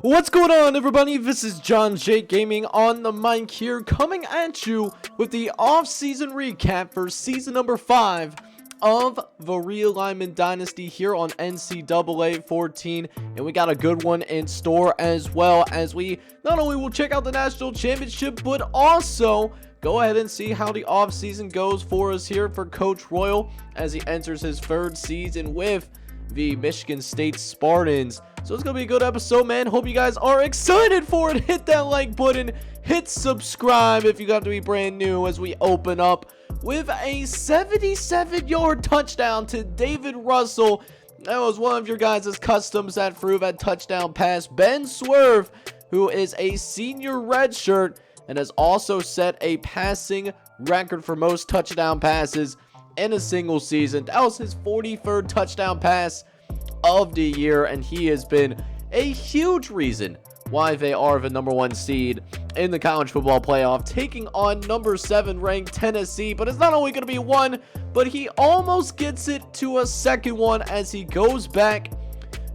What's going on, everybody? This is John Jake Gaming on the mic here, coming at you with the off-season recap for season number 5 of the Realignment Dynasty here on NCAA 14, and we got a good one in store, as well as we not only will check out the national championship, but also go ahead and see how the offseason goes for us here for Coach Royal as he enters his 3rd season with the Michigan State Spartans. So it's gonna be a good episode, man. Hope you guys are excited for it. Hit that like button, hit subscribe if you got to be brand new, as we open up with a 77-yard touchdown to David Russell. That was one of your guys' customs that threw that touchdown pass. Ben Swerve, who is a senior redshirt and has also set a passing record for most touchdown passes in a single season. That was his 43rd touchdown pass of the year, and he has been a huge reason why they are the number 1 seed in the college football playoff, taking on number 7 ranked Tennessee. But it's not only going to be one, but he almost gets it to a second one as he goes back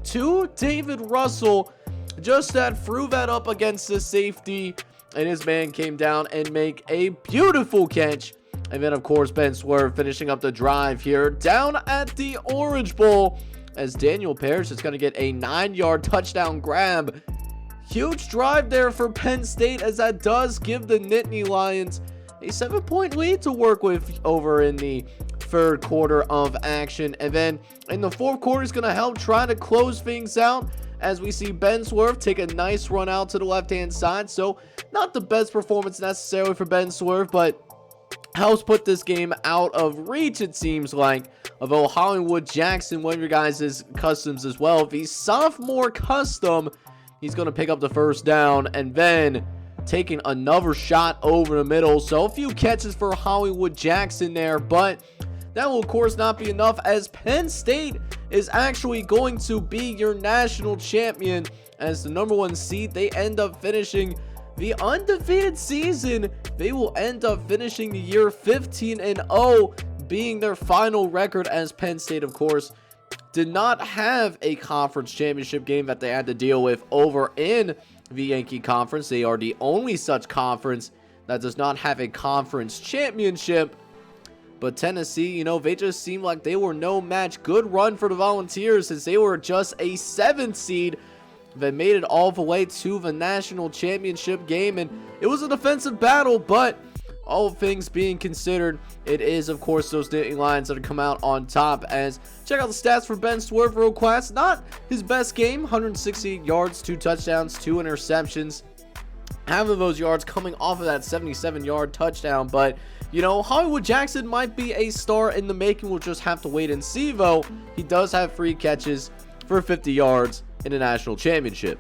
to David Russell, just that threw that up against the safety, and his man came down and make a beautiful catch. And then, of course, Ben Swerve finishing up the drive here down at the Orange Bowl, as Daniel Parrish is going to get a 9-yard touchdown grab. Huge drive there for Penn State, as that does give the Nittany Lions a 7-point lead to work with over in the 3rd quarter of action. And then in the 4th quarter, is going to help try to close things out, as we see Ben Swerve take a nice run out to the left-hand side. So not the best performance necessarily for Ben Swerve, but helps put this game out of reach, it seems like, of Hollywood Jackson, one of your guys' customs as well. The sophomore custom, he's going to pick up the 1st down, and then taking another shot over the middle. So a few catches for Hollywood Jackson there, but that will, of course, not be enough, as Penn State is actually going to be your national champion. As the number 1 seed, they end up finishing the undefeated season. They will end up finishing the year 15-0, being their final record, as Penn State, of course, did not have a conference championship game that they had to deal with over in the Yankee Conference. They are the only such conference that does not have a conference championship. But Tennessee, they just seemed like they were no match. Good run for the Volunteers, as they were just a 7th seed. They made it all the way to the national championship game, and it was a defensive battle, but all things being considered, it is, of course, those Nittany Lions that have come out on top. As check out the stats for Ben Swerve real quick. Not his best game. 168 yards, 2 touchdowns, 2 interceptions. Half of those yards coming off of that 77-yard touchdown. But, Hollywood Jackson might be a star in the making. We'll just have to wait and see, though. He does have 3 catches for 50 yards in the national championship.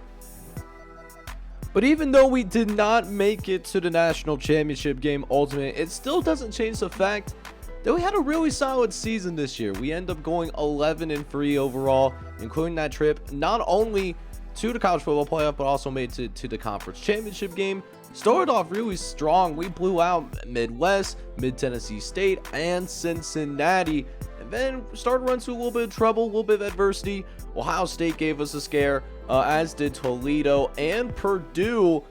But even though we did not make it to the national championship game ultimately, it still doesn't change the fact that we had a really solid season this year. We end up going 11-3 overall, including that trip not only to the college football playoff, but also made it to the conference championship game. Started off really strong. We blew out Midwest, Mid-Tennessee State, and Cincinnati, and then started running into a little bit of trouble, a little bit of adversity. Ohio State gave us a scare, as did Toledo and Purdue,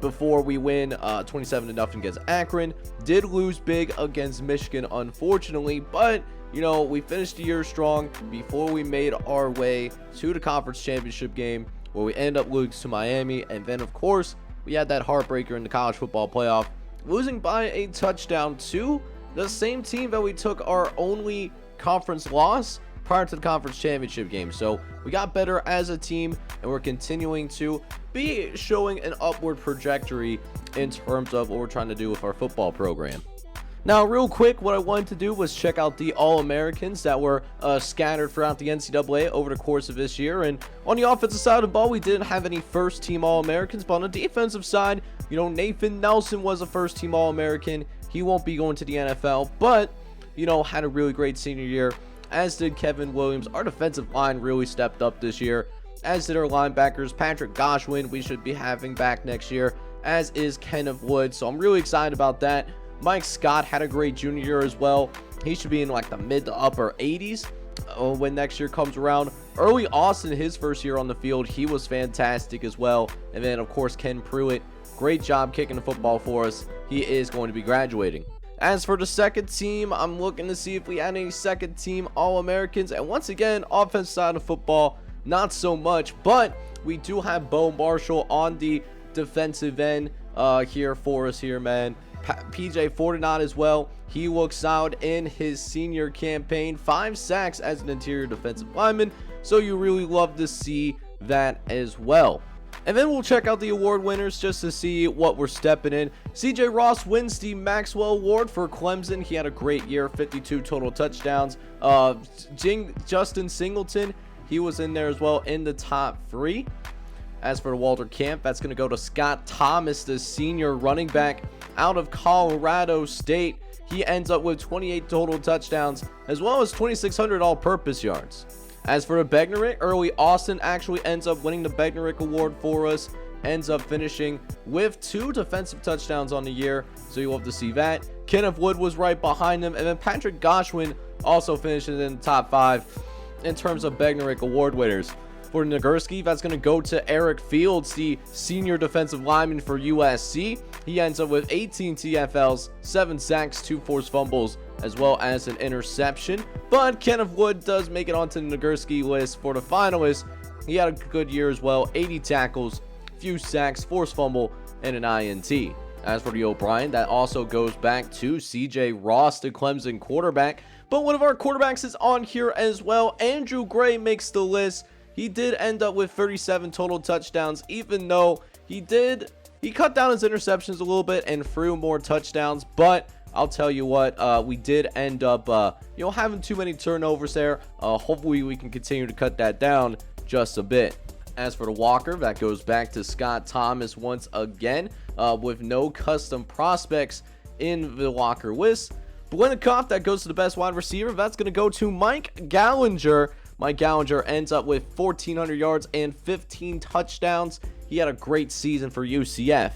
before we win 27-0 against Akron. Did lose big against Michigan, unfortunately, but we finished the year strong before we made our way to the conference championship game, where we end up losing to Miami. And then, of course, we had that heartbreaker in the college football playoff, losing by a touchdown to the same team that we took our only conference loss prior to the conference championship game. So we got better as a team, and we're continuing to be showing an upward trajectory in terms of what we're trying to do with our football program. Now, real quick, what I wanted to do was check out the All-Americans that were scattered throughout the NCAA over the course of this year. And on the offensive side of the ball, we didn't have any first-team All-Americans. But on the defensive side, Nathan Nelson was a first-team All-American. He won't be going to the NFL, but, had a really great senior year, as did Kevin Williams. Our defensive line really stepped up this year, as did our linebackers. Patrick Goshwin, we should be having back next year, as is Kenneth Wood. So I'm really excited about that. Mike Scott had a great junior year as well. He should be in like the mid to upper 80s when next year comes around. Early Austin, his first year on the field, he was fantastic as well. And then, of course, Ken Pruitt, great job kicking the football for us. He is going to be graduating. As for the second team, I'm looking to see if we had any second team All-Americans. And once again, offensive side of football, not so much. But we do have Bo Marshall on the defensive end here for us here, man. PJ Fortinat as well. He looks out in his senior campaign. 5 sacks as an interior defensive lineman. So you really love to see that as well. And then we'll check out the award winners just to see what we're stepping in. CJ Ross wins the Maxwell Award for Clemson. He had a great year, 52 total touchdowns. Justin Singleton, he was in there as well in the top 3. As for the Walter Camp, that's going to go to Scott Thomas, the senior running back out of Colorado State. He ends up with 28 total touchdowns as well as 2,600 all-purpose yards. As for the Bednarik, Early Austin actually ends up winning the Bednarik Award for us. Ends up finishing with 2 defensive touchdowns on the year, so you'll have to see that. Kenneth Wood was right behind him, and then Patrick Goshwin also finishes in the top 5 in terms of Bednarik Award winners. For Nagurski, that's going to go to Eric Fields, the senior defensive lineman for USC. He ends up with 18 TFLs, 7 sacks, 2 forced fumbles, as well as an interception. But Kenneth Wood does make it onto the Nagurski list for the finalists. He had a good year as well, 80 tackles, few sacks, forced fumble, and an INT. As for the O'Brien, that also goes back to CJ Ross, the Clemson quarterback. But one of our quarterbacks is on here as well. Andrew Gray makes the list. He did end up with 37 total touchdowns, even though he cut down his interceptions a little bit and threw more touchdowns. But I'll tell you what, we did end up, having too many turnovers there. Hopefully we can continue to cut that down just a bit. As for the Walker, that goes back to Scott Thomas once again, with no custom prospects in the Walker list. Blenikoff, that goes to the best wide receiver. That's going to go to Mike Gallinger. Mike Gallinger ends up with 1,400 yards and 15 touchdowns. He had a great season for UCF.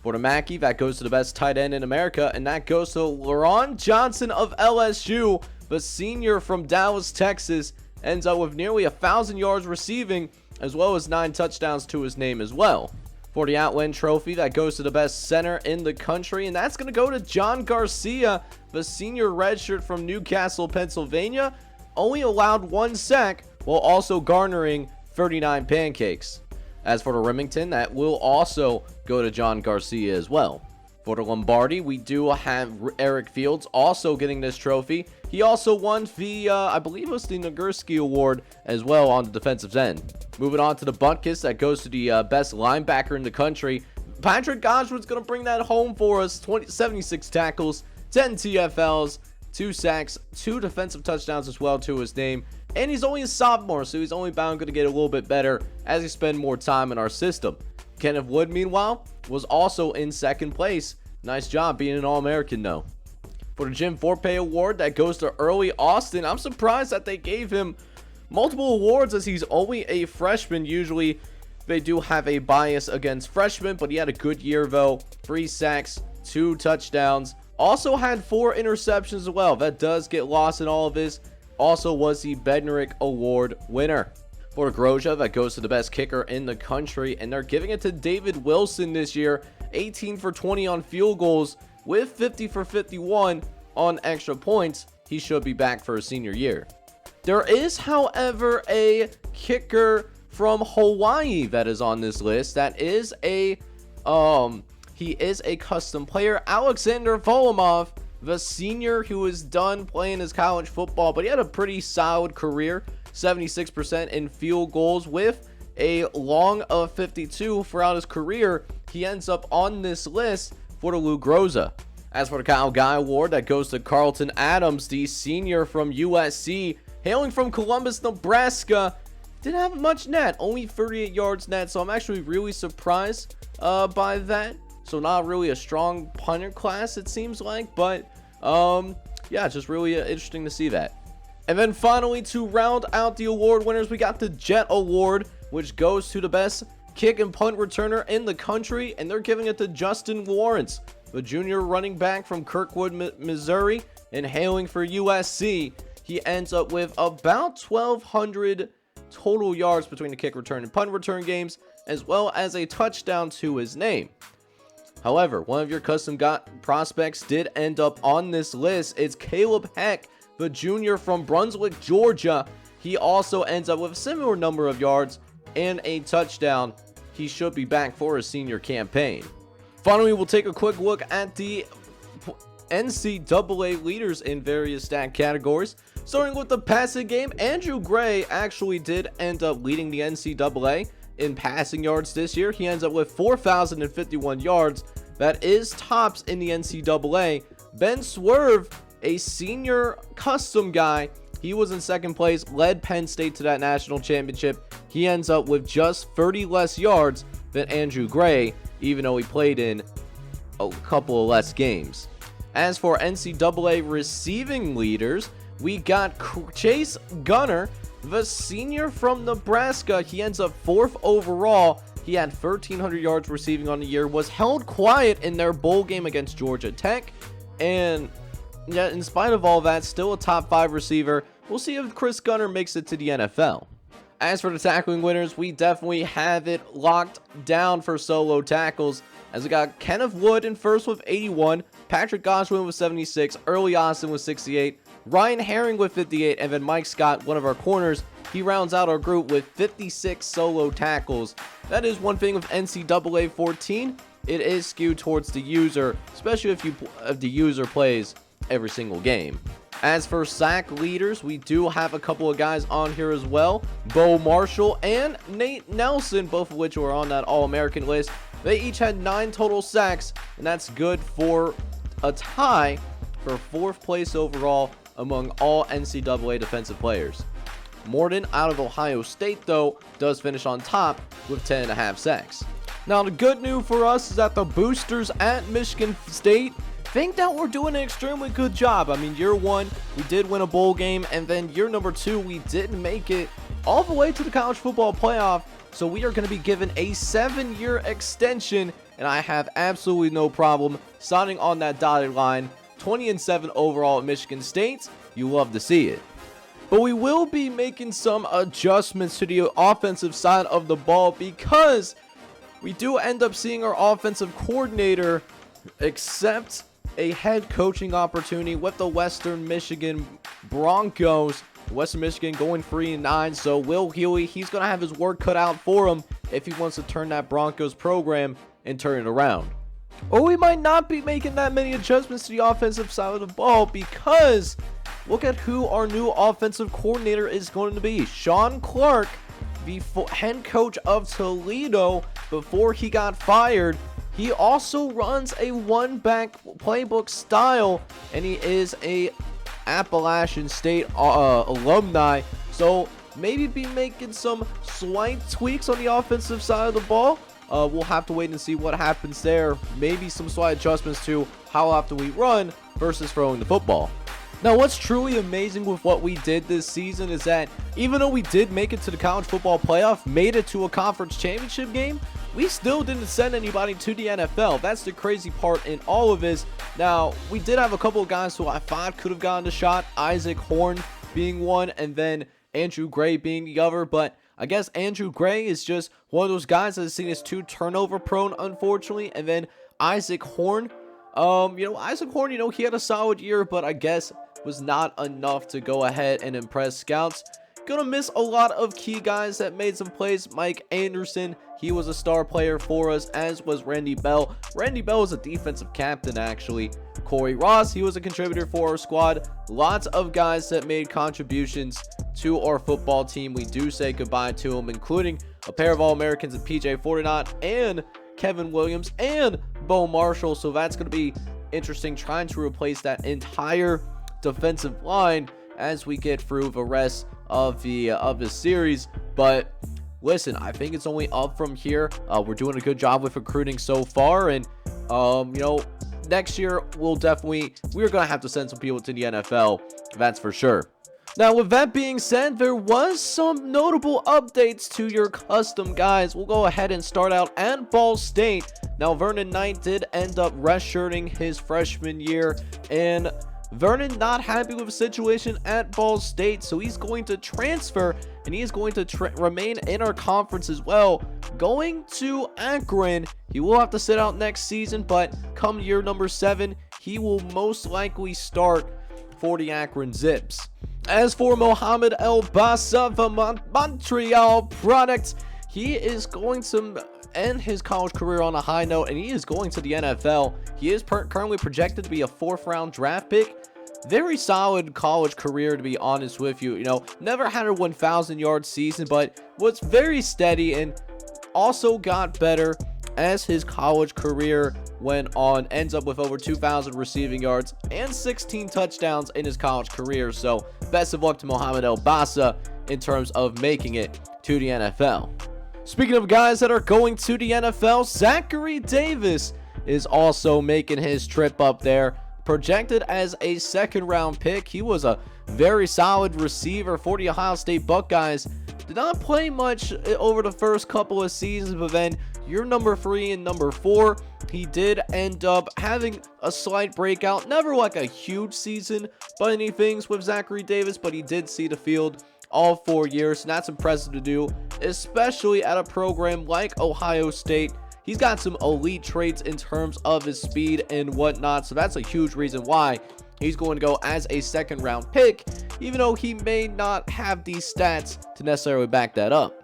For the Mackey, that goes to the best tight end in America, and that goes to LaRon Johnson of LSU, the senior from Dallas, Texas. Ends up with nearly 1,000 yards receiving, as well as 9 touchdowns to his name as well. For the Outland Trophy, that goes to the best center in the country, and that's going to go to John Garcia, the senior redshirt from Newcastle, Pennsylvania. Only allowed 1 sack while also garnering 39 pancakes. As for the Remington, that will also go to John Garcia as well. For the Lombardi, we do have Eric Fields also getting this trophy. He also won the, I believe it was the Nagurski Award as well on the defensive end. Moving on to the Butkus, that goes to the best linebacker in the country. Patrick Goshwin's going to bring that home for us. 76 tackles, 10 TFLs, 2 sacks, 2 defensive touchdowns as well to his name. And he's only a sophomore, so he's only bound to get a little bit better as he spends more time in our system. Kenneth Wood, meanwhile, was also in second place. Nice job being an All-American, though. For the Jim Forpay Award, that goes to Early Austin. I'm surprised that they gave him multiple awards as he's only a freshman. Usually, they do have a bias against freshmen, but he had a good year, though. 3 sacks, 2 touchdowns. Also had 4 interceptions as well. That does get lost in all of this. Also was the Bednarik Award winner. For Grosja, that goes to the best kicker in the country, and they're giving it to David Wilson this year. 18 for 20 on field goals with 50 for 51 on extra points. He should be back for his senior year. There is, however, a kicker from Hawaii that is on this list. That is a he is a custom player, Alexander Volomov, the senior who is done playing his college football, but he had a pretty solid career, 76% in field goals with a long of 52 throughout his career. He ends up on this list for the Lou Groza. As for the Kyle Guy Award, that goes to Carlton Adams, the senior from USC, hailing from Columbus, Nebraska. Didn't have much net, only 38 yards net, so I'm actually really surprised by that. So not really a strong punter class, it seems like, but yeah, just really interesting to see that. And then finally, to round out the award winners, we got the Jet Award, which goes to the best kick and punt returner in the country, and they're giving it to Justin Lawrence, the junior running back from Kirkwood, Missouri, and hailing for USC. He ends up with about 1,200 total yards between the kick return and punt return games, as well as a touchdown to his name. However, one of your custom prospects did end up on this list. It's Caleb Heck, the junior from Brunswick, Georgia. He also ends up with a similar number of yards and a touchdown. He should be back for his senior campaign. Finally, we'll take a quick look at the NCAA leaders in various stat categories. Starting with the passing game, Andrew Gray actually did end up leading the NCAA in passing yards this year. He ends up with 4,051 yards. That is tops in the NCAA. Ben Swerve, a senior custom guy, he was in second place, led Penn State to that national championship. He ends up with just 30 less yards than Andrew Gray, even though he played in a couple of less games. As for NCAA receiving leaders, we got Chase Gunner, the senior from Nebraska. He ends up 4th overall. He had 1,300 yards receiving on the year, was held quiet in their bowl game against Georgia Tech, and yet in spite of all that, still a top 5 receiver. We'll see if Chris Gunner makes it to the NFL. As for the tackling winners, we definitely have it locked down for solo tackles, as we got Kenneth Wood in first with 81, Patrick Goshwin with 76, Early Austin with 68, Ryan Herring with 58, and then Mike Scott, one of our corners, he rounds out our group with 56 solo tackles. That is one thing with NCAA 14. It is skewed towards the user, especially if the user plays every single game. As for sack leaders, we do have a couple of guys on here as well. Bo Marshall and Nate Nelson, both of which were on that All-American list. They each had 9 total sacks, and that's good for a tie for 4th place overall among all NCAA defensive players. Morton out of Ohio State, though, does finish on top with 10.5 sacks. Now, the good news for us is that the boosters at Michigan State think that we're doing an extremely good job. I mean, year 1, we did win a bowl game, and then year number 2, we did make it all the way to the college football playoff. So we are going to be given a 7-year extension, and I have absolutely no problem signing on that dotted line. 20-7 overall at Michigan State. You love to see it. But we will be making some adjustments to the offensive side of the ball, because we do end up seeing our offensive coordinator accept a head coaching opportunity with the Western Michigan Broncos. Western Michigan going 3-9, so Will Healy, he's going to have his work cut out for him if he wants to turn that Broncos program and turn it around. Or we might not be making that many adjustments to the offensive side of the ball, because look at who our new offensive coordinator is going to be. Sean Clark, the head coach of Toledo before he got fired. He also runs a one-back playbook style, and he is a Appalachian State alumni. So maybe be making some slight tweaks on the offensive side of the ball. We'll have to wait and see what happens there. Maybe some slight adjustments to how often we run versus throwing the football. Now, what's truly amazing with what we did this season is that even though we did make it to the college football playoff, made it to a conference championship game, we still didn't send anybody to the NFL. That's the crazy part in all of this. Now, we did have a couple of guys who I thought could have gotten a shot, Isaac Horn being one, and then Andrew Gray being the other, but I guess Andrew Gray is just one of those guys that has seen his too turnover prone, unfortunately. And then Isaac Horn, Isaac Horn, he had a solid year, but I guess was not enough to go ahead and impress scouts. Gonna miss a lot of key guys that made some plays. Mike Anderson, he was a star player for us, as was Randy Bell. Randy Bell was a defensive captain, actually. Corey Ross, he was a contributor for our squad. Lots of guys that made contributions to our football team. We do say goodbye to them, including a pair of All-Americans in PJ Fortinot and Kevin Williams and Bo Marshall. So that's going to be interesting, trying to replace that entire defensive line as we get through the rest of the series. But listen, I think it's only up from here. We're doing a good job with recruiting so far, and next year we're gonna have to send some people to the NFL, that's for sure. Now, with that being said, there was some notable updates to your custom guys. We'll go ahead and start out at Ball State. Now, Vernon Knight did end up redshirting his freshman year, and Vernon not happy with the situation at Ball State, so he's going to transfer, and he is going to remain in our conference as well. Going to Akron, he will have to sit out next season, but come year number 7, he will most likely start for the Akron Zips. As for Mohamed El Bassa, the Montreal product, he is going to end his college career on a high note, and he is going to the NFL. He is currently projected to be a 4th-round draft pick. Very solid college career, to be honest with you. You know, never had a 1,000-yard season, but was very steady and also got better as his college career went on. Ends up with over 2,000 receiving yards and 16 touchdowns in his college career. So best of luck to Mohamed El Bassa in terms of making it to the NFL. Speaking of guys that are going to the NFL, Zachary Davis is also making his trip up there. Projected as a 2nd-round pick. He was a very solid receiver for the Ohio State Buckeyes. Did not play much over the first couple of seasons, but then year number 3 and number 4, he did end up having a slight breakout. Never like a huge season by any things with Zachary Davis, but he did see the field all 4 years, and that's impressive to do, especially at a program like Ohio State. He's got some elite traits in terms of his speed and whatnot, so that's a huge reason why he's going to go as a 2nd-round pick, even though he may not have these stats to necessarily back that up.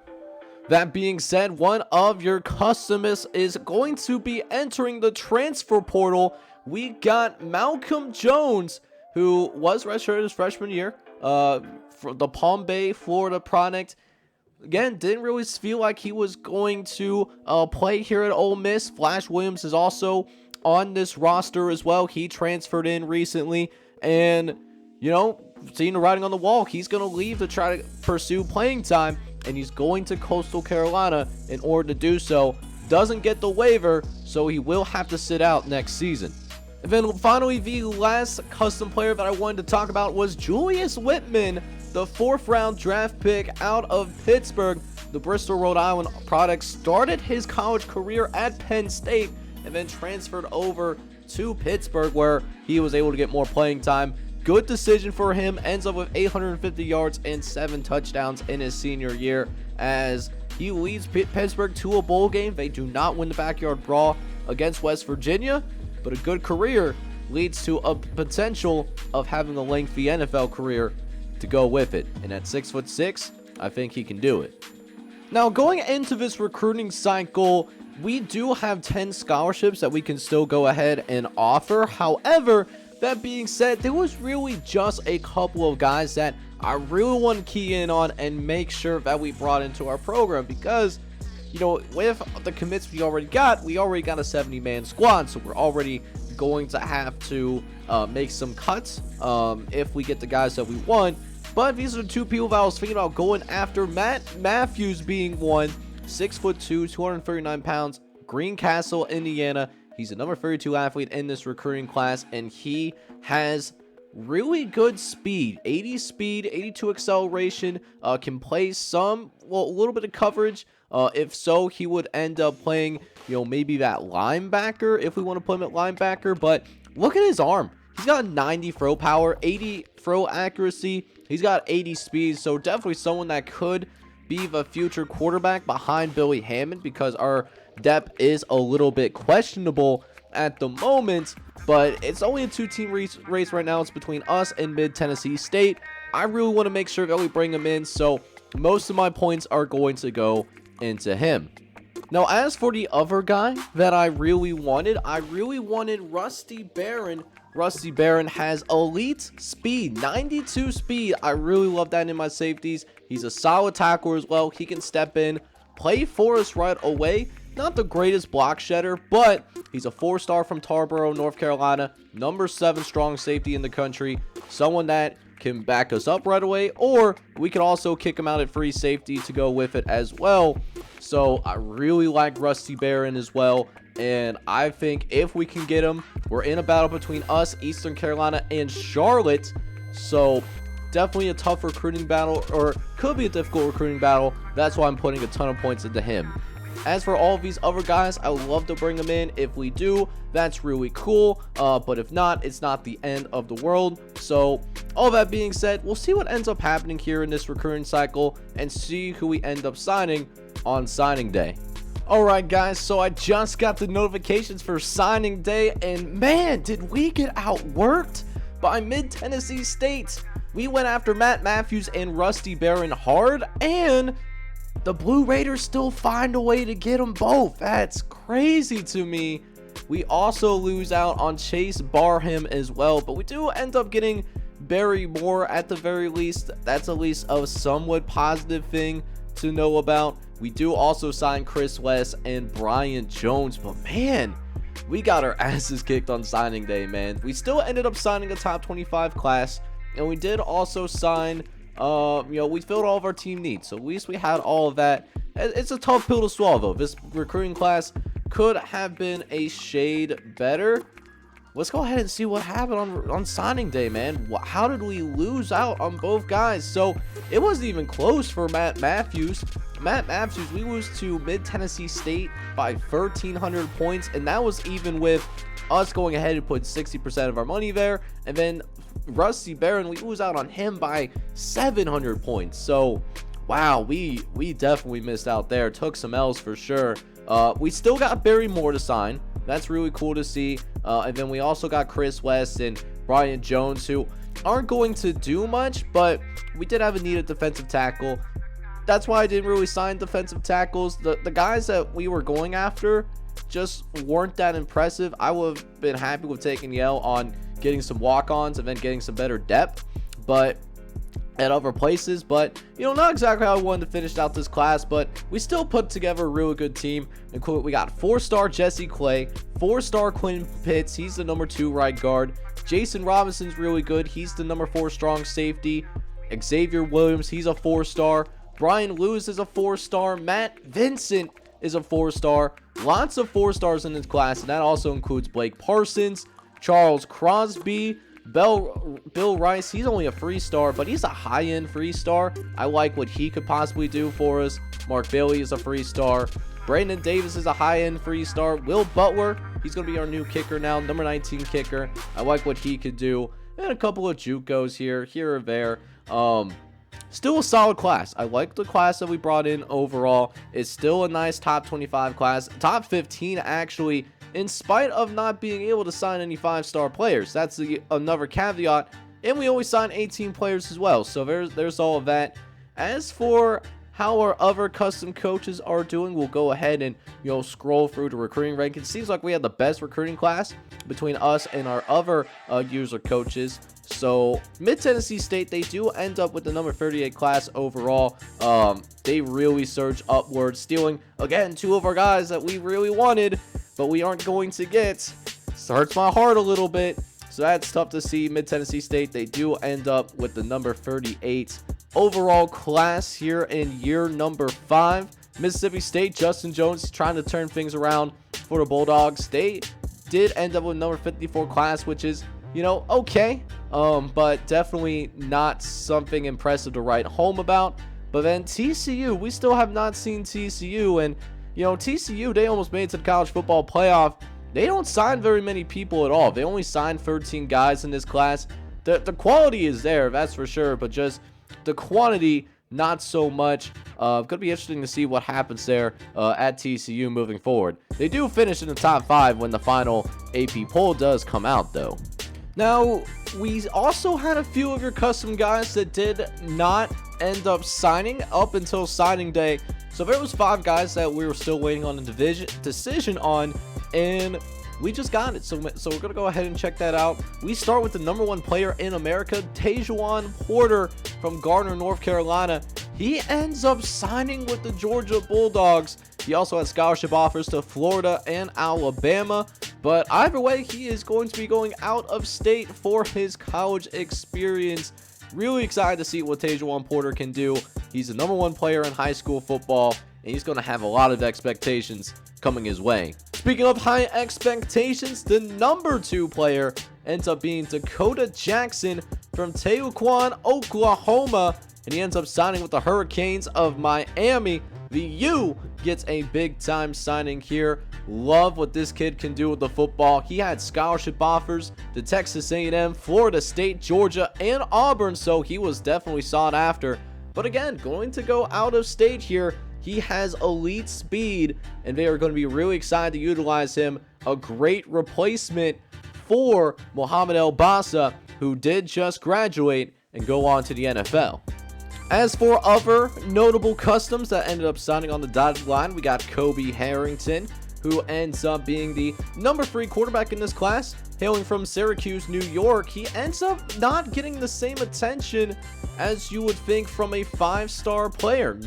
That being said, one of your customers is going to be entering the transfer portal. We got Malcolm Jones, who was redshirted his freshman year, for the Palm Bay, Florida product. Again, didn't really feel like he was going to play here at Ole Miss. Flash Williams is also on this roster as well. He transferred in recently, and, you know, seeing the writing on the wall, he's going to leave to try to pursue playing time, and he's going to Coastal Carolina in order to do so. Doesn't get the waiver, so he will have to sit out next season. And then finally, the last custom player that I wanted to talk about was Julius Whitman, the 4th-round draft pick out of Pittsburgh. The Bristol, Rhode Island product started his college career at Penn State and then transferred over to Pittsburgh, where he was able to get more playing time. Good decision for him. Ends up with 850 yards and 7 touchdowns in his senior year as he leads Pittsburgh to a bowl game. They do not win the backyard brawl against West Virginia, but a good career leads to a potential of having a lengthy NFL career to go with it. And at 6'6", I think he can do it. Now, going into this recruiting cycle, we do have 10 scholarships that we can still go ahead and offer. However, that being said, there was really just a couple of guys that I really want to key in on and make sure that we brought into our program, because, you know, with the commits we already got a 70-man squad, so we're already going to have to make some cuts if we get the guys that we want. But these are the 2 people that I was thinking about going after. Matt Matthews being one, 6'2", 239 pounds, Greencastle, Indiana. He's a number 32 athlete in this recruiting class, and he has really good speed. 80 speed, 82 acceleration, can play a little bit of coverage. If so, he would end up playing, you know, maybe that linebacker if we want to put him at linebacker. But look at his arm. He's got 90 throw power, 80 throw accuracy. He's got 80 speed, so definitely someone that could be the future quarterback behind Billy Hammond, because our depth is a little bit questionable at the moment. But it's only a 2-team race right now. It's between us and Mid-Tennessee State. I really want to make sure that we bring him in, so most of my points are going to go into him. Now, as for the other guy that I really wanted Rusty Barron. Rusty Barron has elite speed, 92 speed. I really love that in my safeties. He's a solid tackler as well. He can step in, play for us right away. Not the greatest block shedder, but he's a 4-star from Tarboro, North Carolina. Number 7 strong safety in the country. Someone that can back us up right away, or we can also kick him out at free safety to go with it as well. So I really like Rusty Barron as well, and I think if we can get him, we're in a battle between us, Eastern Carolina, and Charlotte. So definitely a tough recruiting battle, or could be a difficult recruiting battle. That's why I'm putting a ton of points into him. As for all of these other guys, I would love to bring them in. If we do, that's really cool. But if not, it's not the end of the world. So all that being said, we'll see what ends up happening here in this recruiting cycle and see who we end up signing on signing day. Alright guys, so I just got the notifications for signing day, and man, did we get outworked by Mid-Tennessee State. We went after Matt Matthews and Rusty Barron hard, and the Blue Raiders still find a way to get them both. That's crazy to me. We also lose out on Chase Barham as well, but we do end up getting Barry Moore at the very least. That's at least a somewhat positive thing to know about. We do also sign Chris West and Brian Jones, but man, we got our asses kicked on signing day, man. We still ended up signing a top 25 class, and we did also sign we filled all of our team needs, so at least we had all of that. It's a tough pill to swallow though. This recruiting class could have been a shade better. Let's go ahead and see what happened on signing day, man. How did we lose out on both guys? So it wasn't even close for Matt Matthews. We lose to Mid-Tennessee State by 1,300 points, and that was even with us going ahead and put 60% of our money there. And then Rusty Barron, we lose out on him by 700 points. So wow, we definitely missed out there. Took some L's for sure. We still got Barry Moore to sign. That's really cool to see. And then we also got Chris West and Brian Jones, who aren't going to do much, but we did have a needed defensive tackle. That's why I didn't really sign defensive tackles. The guys that we were going after just weren't that impressive. I would have been happy with taking the L on getting some walk-ons and then getting some better depth, but at other places. But not exactly how I wanted to finish out this class, but we still put together a really good team. We got 4-star Jesse Clay, 4-star Quinn Pitts, he's the number 2 right guard. Jason Robinson's really good, he's the number 4 strong safety. Xavier Williams, he's a 4-star. Brian Lewis is a 4-star. Matt Vincent is a 4-star. Lots of 4-stars in this class, and that also includes Blake Parsons, Charles Crosby, Bill Rice. He's only a 3-star, but he's a high-end 3-star. I like what he could possibly do for us. Mark Bailey is a 3-star. Brandon Davis is a high-end 3-star. Will Butler, he's going to be our new kicker now, number 19 kicker. I like what he could do. And a couple of JUCOs here or there. Still a solid class. I like the class that we brought in overall. It's still a nice top 25 class. Top 15 actually, in spite of not being able to sign any 5-star players. That's another caveat. And we only sign 18 players as well. So there's all of that. As for how our other custom coaches are doing, we'll go ahead and scroll through the recruiting rankings. Seems like we had the best recruiting class between us and our other user coaches. So Mid-Tennessee State, they do end up with the number 38 class overall. They really surge upwards, stealing again 2 of our guys that we really wanted, but we aren't going to get. Hurts my heart a little bit. So that's tough to see. Mid-Tennessee State, they do end up with the number 38 overall class here in year number 5. Mississippi State, Justin Jones trying to turn things around for the Bulldogs. They did end up with number 54 class, which is okay, but definitely not something impressive to write home about. But then TCU, we still have not seen TCU, and TCU, they almost made it to the college football playoff. They don't sign very many people at all. They only signed 13 guys in this class. The quality is there, that's for sure, but just the quantity, not so much. Gonna be interesting to see what happens there at TCU moving forward. They do finish in the top 5 when the final AP poll does come out, though. Now, we also had a few of your custom guys that did not end up signing up until signing day. So there was 5 guys that we were still waiting on a decision on, and we just got it. So we're gonna go ahead and check that out. We start with the number 1 player in America, Tajuan Porter from Gardner, North Carolina. He ends up signing with the Georgia Bulldogs. He also has scholarship offers to Florida and Alabama, but either way, he is going to be going out of state for his college experience. Really excited to see what Tajuan Porter can do. He's the number 1 player in high school football, and he's going to have a lot of expectations coming his way. Speaking of high expectations, the number 2 player ends up being Dakota Jackson from Tehuacan, Oklahoma, and he ends up signing with the Hurricanes of Miami. the U gets a big time signing here. Love what this kid can do with the football. He had scholarship offers to Texas A&M, Florida State, Georgia, and Auburn, so he was definitely sought after. But again, going to go out of state here. He has elite speed, and they are going to be really excited to utilize him. A great replacement for Mohamed El Bassa, who did just graduate and go on to the NFL. As for other notable customs that ended up signing on the dotted line, we got Kobe Harrington, who ends up being the number 3 quarterback in this class, hailing from Syracuse, New York. He ends up not getting the same attention as you would think from a 5-star player.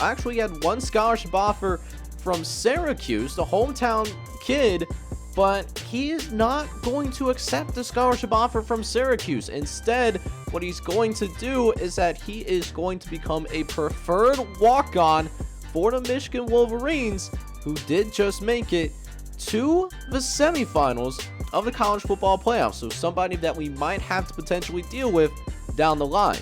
Actually, he had 1 scholarship offer from Syracuse, the hometown kid, but he is not going to accept the scholarship offer from Syracuse. Instead, what he's going to do is that he is going to become a preferred walk-on for the Michigan Wolverines, who did just make it to the semifinals of the college football playoffs. So somebody that we might have to potentially deal with down the line.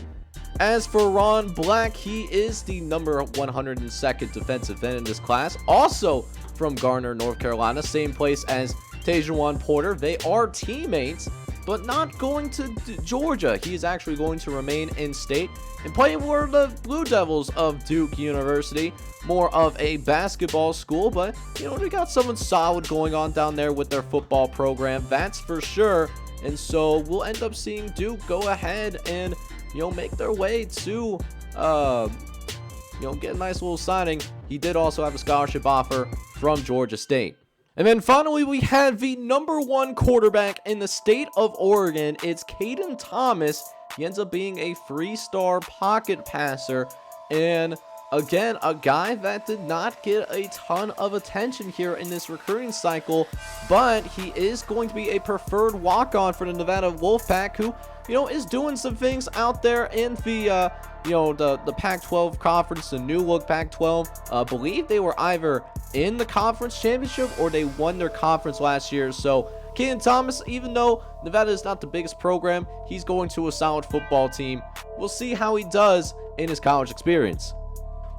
As for Ron Black, he is the number 102nd defensive end in this class. Also from Garner, North Carolina, same place as Tajuan Porter. They are teammates, but not going to Georgia. He is actually going to remain in state and play for the Blue Devils of Duke University. More of a basketball school, but you know, they got something solid going on down there with their football program, that's for sure. And so we'll end up seeing Duke go ahead and, you know, make their way to get a nice little signing. He did also have a scholarship offer from Georgia State. And then finally, we have the number 1 quarterback in the state of Oregon. It's Caden Thomas. He ends up being a 3-star pocket passer. And again, a guy that did not get a ton of attention here in this recruiting cycle, but he is going to be a preferred walk-on for the Nevada Wolfpack, who, you know, is doing some things out there in the, the Pac-12 conference, the new look Pac-12. I believe they were either in the conference championship or they won their conference last year. So Caden Thomas, even though Nevada is not the biggest program, he's going to a solid football team. We'll see how he does in his college experience.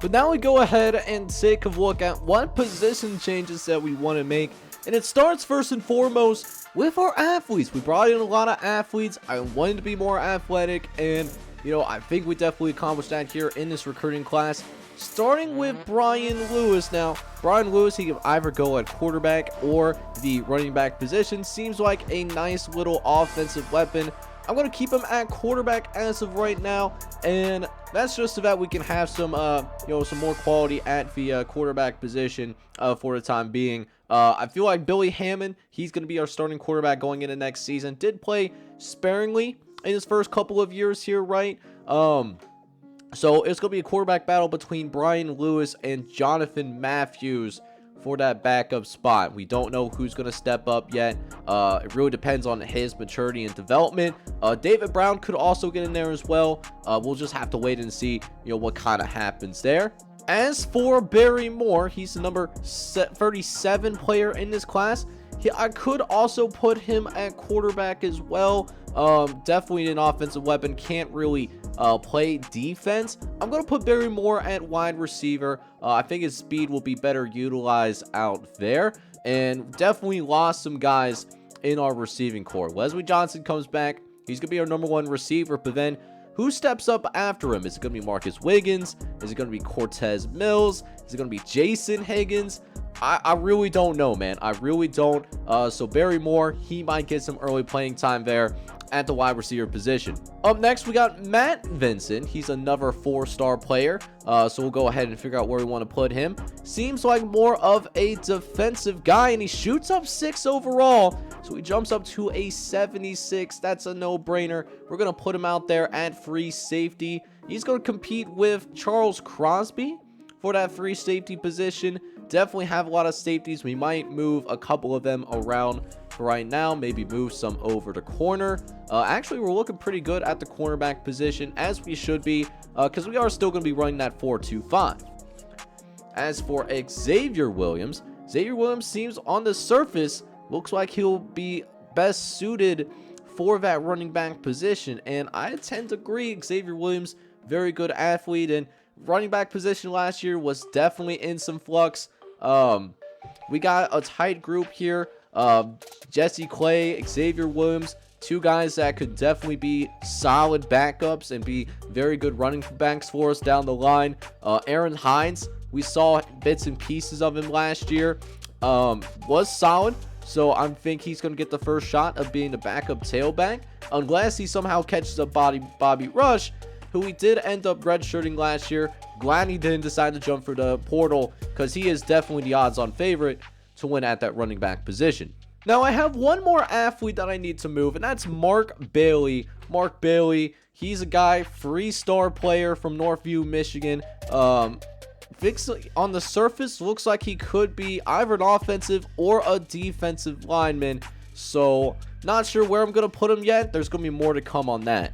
But now we go ahead and take a look at what position changes that we want to make. And it starts first and foremost with our athletes. We brought in a lot of athletes. I wanted to be more athletic, and I think we definitely accomplished that here in this recruiting class. Starting with Brian Lewis. Now, Brian Lewis, he can either go at quarterback or the running back position. Seems like a nice little offensive weapon. I'm going to keep him at quarterback as of right now, and that's just so that we can have some, some more quality at the quarterback position for the time being. I feel like Billy Hammond, he's going to be our starting quarterback going into next season. Did play sparingly in his first couple of years here, right? So it's going to be a quarterback battle between Brian Lewis and Jonathan Matthews for that backup spot. We don't know who's going to step up yet. It really depends on his maturity and development. David Brown could also get in there as well. We'll just have to wait and see, what kind of happens there. As for Barry Moore, he's the number 37 player in this class. I could also put him at quarterback as well. Definitely an offensive weapon. Can't really play defense. I'm going to put Barry Moore at wide receiver. I think his speed will be better utilized out there. And definitely lost some guys in our receiving core. Leslie Johnson comes back. He's going to be our number 1 receiver. But then who steps up after him? Is it going to be Marcus Wiggins? Is it going to be Cortez Mills? Is it going to be Jason Higgins? I really don't know, man. I really don't. So Barry Moore, he might get some early playing time there at the wide receiver position. Up next, we got Matt Vincent. He's another 4-star player. So we'll go ahead and figure out where we want to put him. Seems like more of a defensive guy, and he shoots up 6 overall. So he jumps up to a 76. That's a no-brainer. We're going to put him out there at free safety. He's going to compete with Charles Crosby for that free safety position. Definitely have a lot of safeties. We might move a couple of them around for right now. Maybe move some over to corner. Actually, we're looking pretty good at the cornerback position, as we should be, because we are still going to be running that 4-2-5. As for Xavier Williams seems on the surface, looks like he'll be best suited for that running back position, and I tend to agree. Xavier Williams, very good athlete, and running back position last year was definitely in some flux. We got a tight group here. Jesse Clay, Xavier Williams, two guys that could definitely be solid backups and be very good running backs for us down the line. Aaron Hines, we saw bits and pieces of him last year. Was solid. So I think he's going to get the first shot of being the backup tailback, unless he somehow catches up Bobby Rush, who he did end up redshirting last year. Glad he didn't decide to jump for the portal, because he is definitely the odds-on favorite to win at that running back position. Now, I have one more athlete that I need to move, and that's Mark Bailey. Mark Bailey, he's a guy, 3-star player from Northview, Michigan. On the surface, looks like he could be either an offensive or a defensive lineman. So, not sure where I'm going to put him yet. There's going to be more to come on that.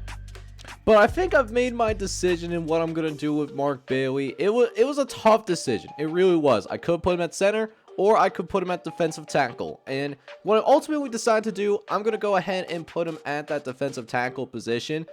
But I think I've made my decision in what I'm going to do with Mark Bailey. It was a tough decision. It really was. I could put him at center, or I could put him at defensive tackle. And what I ultimately decided to do, I'm going to go ahead and put him at that defensive tackle position.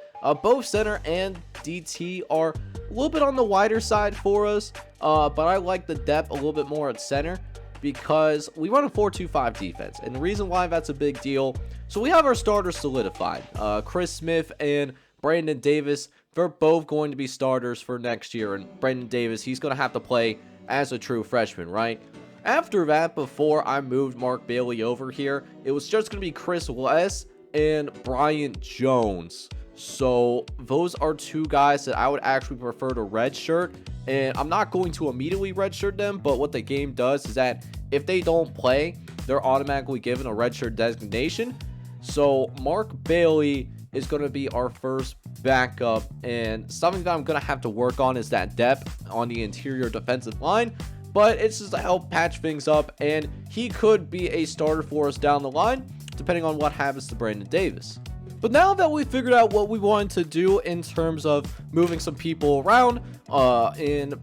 Both center and DT are a little bit on the wider side for us, but I like the depth a little bit more at center, because we run a 4-2-5 defense. And the reason why that's a big deal, so we have our starters solidified. Chris Smith and Brandon Davis, they're both going to be starters for next year. And Brandon Davis, he's going to have to play as a true freshman, right? After that, before I moved Mark Bailey over here, it was just going to be Chris West and Bryant Jones. So those are two guys that I would actually prefer to redshirt. And I'm not going to immediately redshirt them, but what the game does is that if they don't play, they're automatically given a redshirt designation. So Mark Bailey is going to be our first backup, and something that I'm going to have to work on is that depth on the interior defensive line. But it's just to help patch things up, and he could be a starter for us down the line, depending on what happens to Brandon Davis. But now that we figured out what we wanted to do in terms of moving some people around in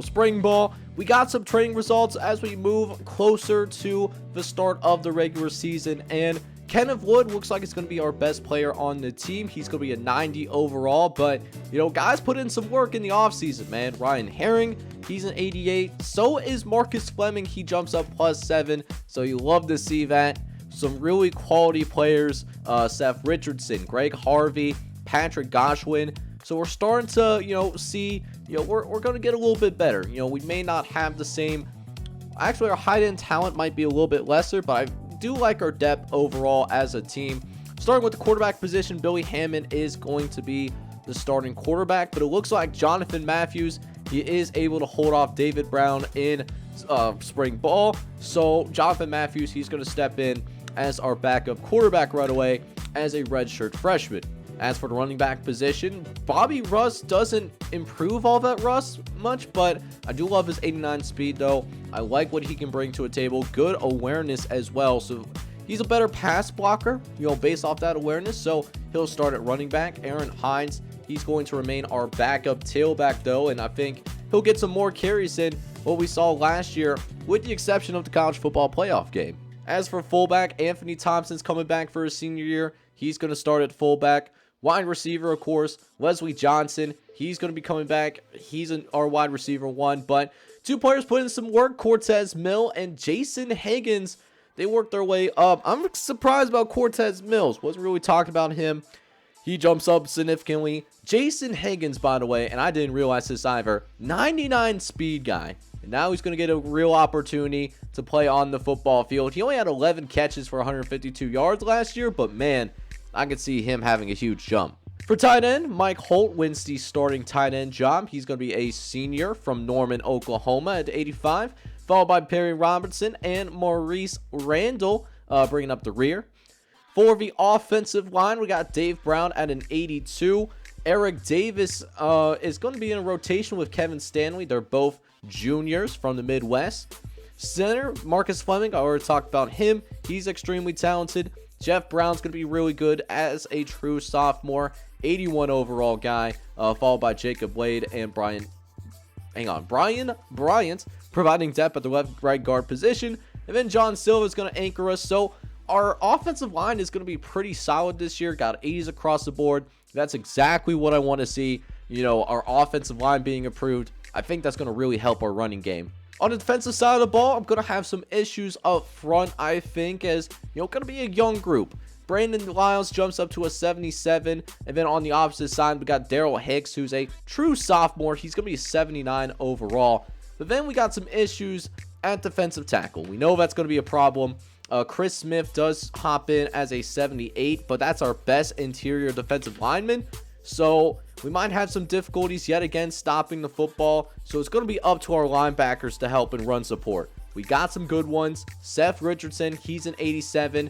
spring ball, we got some training results as we move closer to the start of the regular season. And Kenneth Wood looks like it's going to be our best player on the team. He's going to be a 90 overall, but guys put in some work in the offseason, man. Ryan Herring, he's an 88. So is Marcus Fleming. He jumps up +7. So you love to see that. Some really quality players, Seth Richardson, Greg Harvey, Patrick Goshwin. So we're starting to, see, we're going to get a little bit better. We may not have the same, actually our high end talent might be a little bit lesser, but I do like our depth overall as a team. Starting with the quarterback position, Billy Hammond is going to be the starting quarterback, but it looks like Jonathan Matthews, he is able to hold off David Brown in spring ball. So Jonathan Matthews, he's going to step in as our backup quarterback right away as a redshirt freshman. As for the running back position, Bobby Russ doesn't improve all that much, but I do love his 89 speed though. I like what he can bring to a table. Good awareness as well. So he's a better pass blocker, based off that awareness. So he'll start at running back. Aaron Hines, he's going to remain our backup tailback though, and I think he'll get some more carries in what we saw last year, with the exception of the college football playoff game. As for fullback, Anthony Thompson's coming back for his senior year. He's going to start at fullback. Wide receiver, of course, Wesley Johnson. He's going to be coming back. He's our wide receiver 1. But two players put in some work, Cortez Mill and Jason Higgins. They worked their way up. I'm surprised about Cortez Mills. Wasn't really talking about him. He jumps up significantly. Jason Higgins, by the way, and I didn't realize this either, 99 speed guy. And now he's going to get a real opportunity to play on the football field. He only had 11 catches for 152 yards last year, but man, I could see him having a huge jump. For tight end, Mike Holt wins the starting tight end job. He's going to be a senior from Norman, Oklahoma at 85, followed by Perry Robertson and Maurice Randall bringing up the rear. For the offensive line, we got Dave Brown at an 82. Eric Davis is going to be in a rotation with Kevin Stanley. They're both juniors from the Midwest. Center, Marcus Fleming, I already talked about him. He's extremely talented. Jeff Brown's going to be really good as a true sophomore, 81 overall guy, followed by Jacob Wade and Brian Bryant, providing depth at the right guard position. And then John Silva is going to anchor us. So our offensive line is going to be pretty solid this year. Got 80s across the board. That's exactly what I want to see our offensive line being improved, I think that's going to really help our running game. On the defensive side of the ball, I'm going to have some issues up front, I think, as, going to be a young group. Brandon Lyles jumps up to a 77, and then on the opposite side, we got Daryl Hicks, who's a true sophomore. He's going to be a 79 overall. But then we got some issues at defensive tackle. We know that's going to be a problem. Chris Smith does hop in as a 78, but that's our best interior defensive lineman. So we might have some difficulties yet again stopping the football. So it's going to be up to our linebackers to help in run support. We got some good ones. Seth Richardson, he's an 87.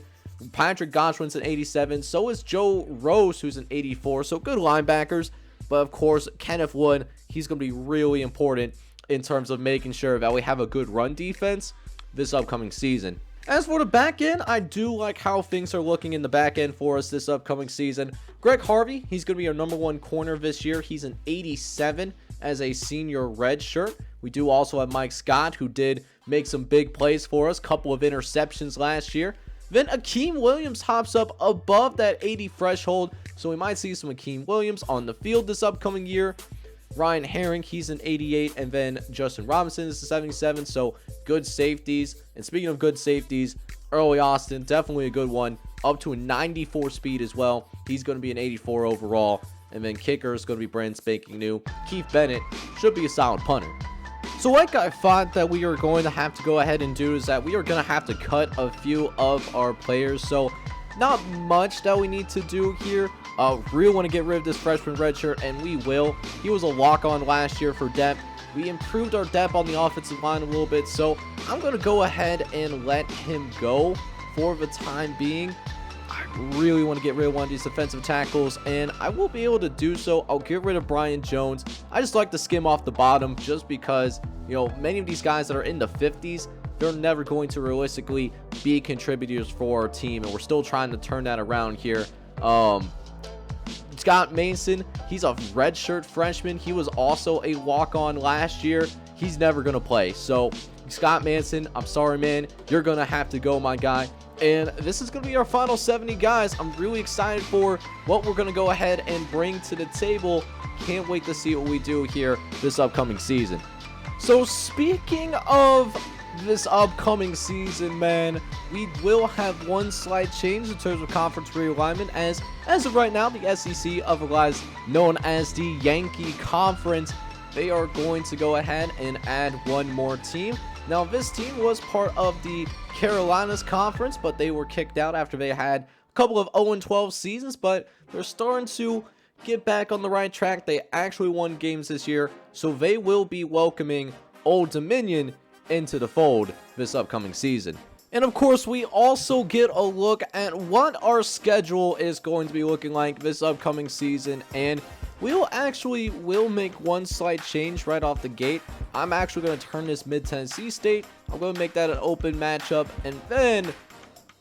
Patrick Goshwin's an 87. So is Joe Rose, who's an 84. So good linebackers. But of course, Kenneth Wood, he's going to be really important in terms of making sure that we have a good run defense this upcoming season. As for the back end, I do like how things are looking in the back end for us this upcoming season. Greg Harvey, he's going to be our #1 corner this year. He's an 87 as a senior red shirt. We do also have Mike Scott, who did make some big plays for us, couple of interceptions last year. Then Akeem Williams hops up above that 80 threshold, so we might see some Akeem Williams on the field this upcoming year. Ryan Herring, he's an 88, and then Justin Robinson is a 77, so good safeties. And speaking of good safeties, Early Austin, definitely a good one, up to a 94 speed as well. He's going to be an 84 overall, and then kicker is going to be brand spanking new. Keith Bennett should be a solid punter. So like I thought that we are going to have to go ahead and do is that we are going to have to cut a few of our players, so not much that we need to do here. Really want to get rid of this freshman redshirt, and we will. He was a walk-on last year for depth. We improved our depth on the offensive line a little bit, so I'm going to go ahead and let him go for the time being. I really want to get rid of one of these defensive tackles, and I will be able to do so. I'll get rid of Brian Jones. I just like to skim off the bottom just because, many of these guys that are in the 50s, they're never going to realistically be contributors for our team, and we're still trying to turn that around here. Scott Mason, he's a redshirt freshman. He was also a walk-on last year. He's never going to play. So, Scott Manson, I'm sorry, man. You're going to have to go, my guy. And this is going to be our final 70 guys. I'm really excited for what we're going to go ahead and bring to the table. Can't wait to see what we do here this upcoming season. So, speaking of this upcoming season, man, we will have one slight change in terms of conference realignment, as of right now, the SEC, otherwise known as the Yankee Conference, they are going to go ahead and add one more team. Now, this team was part of the Carolinas Conference, but they were kicked out after they had a couple of 0-12 seasons, but they're starting to get back on the right track. They actually won games this year, so they will be welcoming Old Dominion into the fold this upcoming season. And of course, we also get a look at what our schedule is going to be looking like this upcoming season, and we'll make one slight change right off the gate. I'm actually going to turn this Mid-Tennessee State. I'm going to make that an open matchup, and then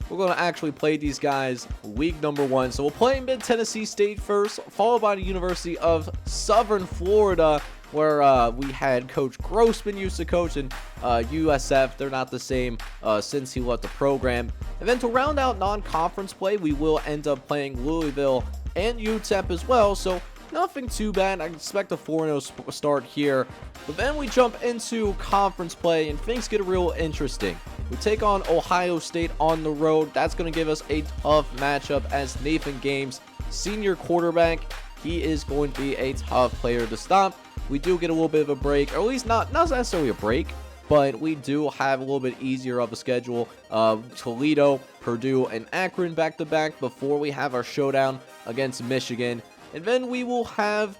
we're going to actually play these guys week #1. So we'll play Mid-Tennessee State first, followed by the University of Southern Florida, where we had Coach Grossman used to coach, and USF, they're not the same since he left the program. And then to round out non-conference play, we will end up playing Louisville and UTEP as well, so nothing too bad. I expect a 4-0 start here. But then we jump into conference play, and things get real interesting. We take on Ohio State on the road. That's going to give us a tough matchup, as Nathan Games, senior quarterback, he is going to be a tough player to stop. We do get a little bit of a break, or at least not necessarily a break, but we do have a little bit easier of a schedule. Toledo, Purdue, and Akron back-to-back before we have our showdown against Michigan. And then we will have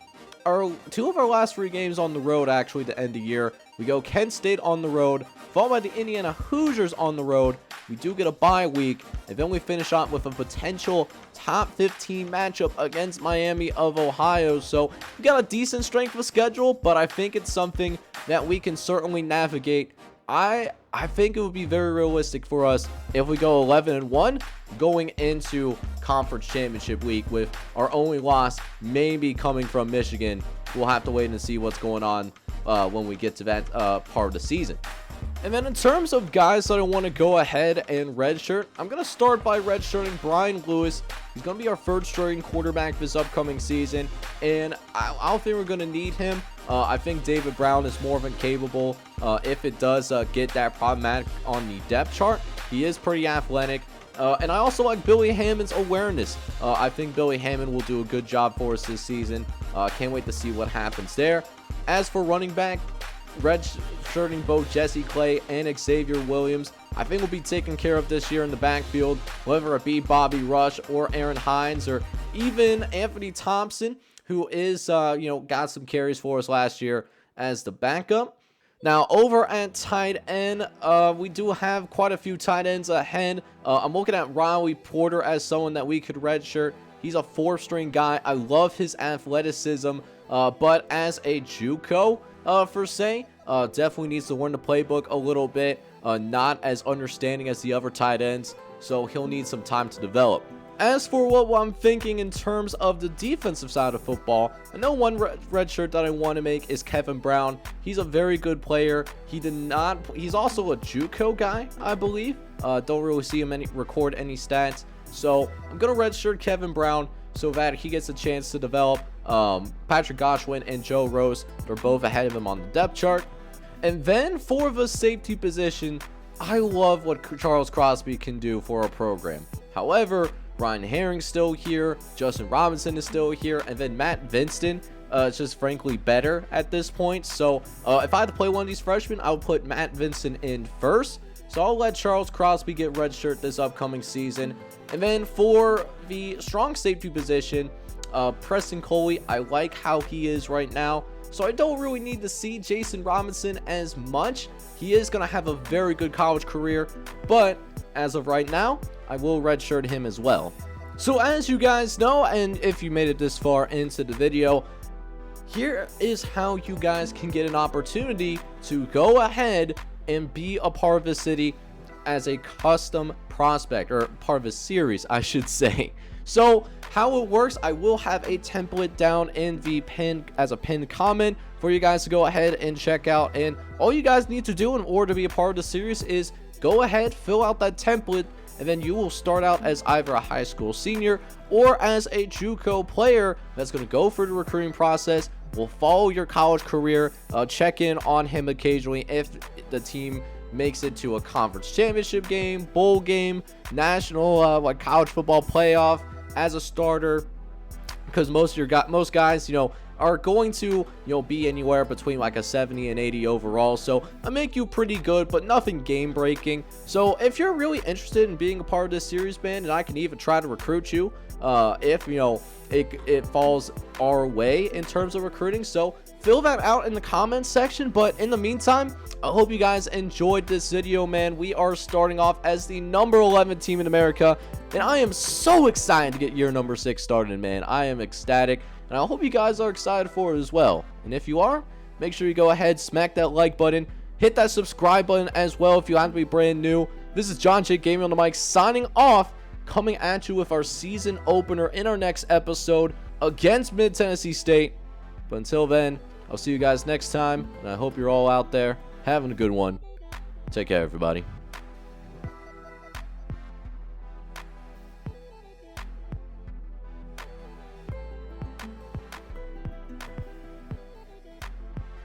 two of our last 3 games on the road, actually, to end the year. We go Kent State on the road, followed by the Indiana Hoosiers on the road. We do get a bye week, and then we finish off with a potential top 15 matchup against Miami of Ohio. So we got a decent strength of schedule, but I think it's something that we can certainly navigate. I think it would be very realistic for us if we go 11-1 going into conference championship week, with our only loss maybe coming from Michigan. We'll have to wait and see what's going on when we get to that part of the season. And then in terms of guys that I want to go ahead and redshirt, I'm going to start by redshirting Brian Lewis. He's going to be our third string quarterback this upcoming season, and I don't think we're going to need him. I think David Brown is more than capable if it does get that problematic on the depth chart. He is pretty athletic. And I also like Billy Hammond's awareness. I think Billy Hammond will do a good job for us this season. Can't wait to see what happens there. As for running back, redshirting both Jesse Clay and Xavier Williams, I think will be taken care of this year in the backfield, whether it be Bobby Rush or Aaron Hines or even Anthony Thompson, who is, got some carries for us last year as the backup. Now, over at tight end, we do have quite a few tight ends ahead. I'm looking at Riley Porter as someone that we could redshirt. He's a fourth-string guy. I love his athleticism, but as a JUCO, per se, definitely needs to learn the playbook a little bit. Not as understanding as the other tight ends, so he'll need some time to develop. As for what I'm thinking in terms of the defensive side of football, I know one red shirt that I want to make is Kevin Brown. He's a very good player. He's also a JUCO guy, I believe. Don't really see him record any stats. So I'm going to redshirt Kevin Brown so that he gets a chance to develop. Patrick Goshwin and Joe Rose, they're both ahead of him on the depth chart. And then for the safety position, I love what Charles Crosby can do for our program. However, Ryan Herring's still here, Justin Robinson is still here, and then Matt Vinston is just frankly better at this point. So if I had to play one of these freshmen, I would put Matt Vinston in first. So I'll let Charles Crosby get redshirt this upcoming season. And then for the strong safety position, Preston Coley, I like how he is right now. So I don't really need to see Jason Robinson as much. He is going to have a very good college career, but as of right now, I will redshirt him as well. So as you guys know, and if you made it this far into the video, here is how you guys can get an opportunity to go ahead and be a part of the city as a custom prospect, or part of a series, I should say. So how it works, I will have a template down in the pin as a pinned comment for you guys to go ahead and check out. And all you guys need to do in order to be a part of the series is go ahead, fill out that template, and then you will start out as either a high school senior or as a JUCO player that's going to go through the recruiting process. Will follow your college career, check in on him occasionally if the team makes it to a conference championship game, bowl game, national college football playoff as a starter, because most guys, are going to, be anywhere between like a 70 and 80 overall. So I make you pretty good, but nothing game breaking. So if you're really interested in being a part of this series, man, and I can even try to recruit you, if it falls our way in terms of recruiting. So fill that out in the comments section. But in the meantime, I hope you guys enjoyed this video, man. We are starting off as the number 11 team in America, and I am so excited to get year number 6 started, man. I am ecstatic, and I hope you guys are excited for it as well. And if you are, make sure you go ahead, smack that like button, hit that subscribe button as well if you happen to be brand new. This is John J. Gaming on the mic, signing off, coming at you with our season opener in our next episode against Mid-Tennessee State. But until then, I'll see you guys next time, and I hope you're all out there having a good one. Take care, everybody.